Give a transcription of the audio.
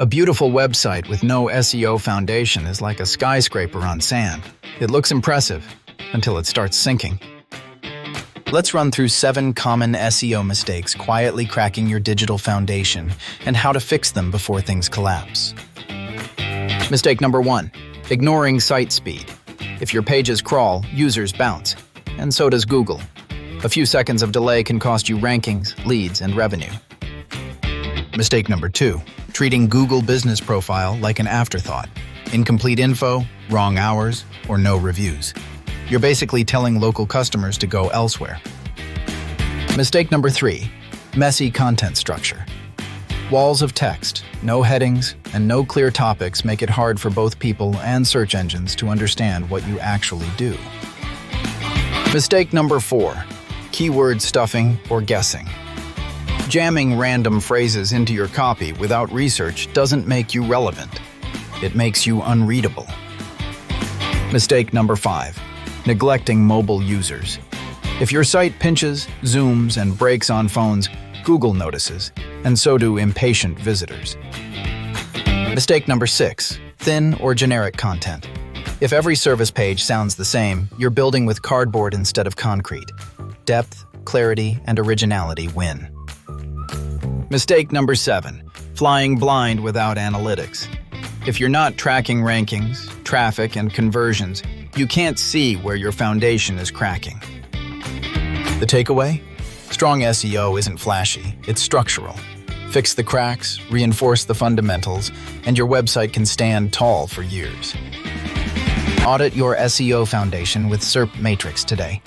A beautiful website with no SEO foundation is like a skyscraper on sand. It looks impressive until it starts sinking. Let's run through 7 common SEO mistakes quietly cracking your digital foundation and how to fix them before things collapse. Mistake number 1, ignoring site speed. If your pages crawl, users bounce, and so does Google. A few seconds of delay can cost you rankings, leads, and revenue. Mistake number 2, treating Google Business Profile like an afterthought. Incomplete info, wrong hours, or no reviews. You're basically telling local customers to go elsewhere. Mistake number 3, messy content structure. Walls of text, no headings, and no clear topics make it hard for both people and search engines to understand what you actually do. Mistake number 4, keyword stuffing or guessing. Jamming random phrases into your copy without research doesn't make you relevant. It makes you unreadable. Mistake number 5, neglecting mobile users. If your site pinches, zooms, and breaks on phones, Google notices, and so do impatient visitors. Mistake number 6, thin or generic content. If every service page sounds the same, you're building with cardboard instead of concrete. Depth, clarity, and originality win. Mistake number 7, flying blind without analytics. If you're not tracking rankings, traffic, and conversions, you can't see where your foundation is cracking. The takeaway? Strong SEO isn't flashy, it's structural. Fix the cracks, reinforce the fundamentals, and your website can stand tall for years. Audit your SEO foundation with SERP Matrix today.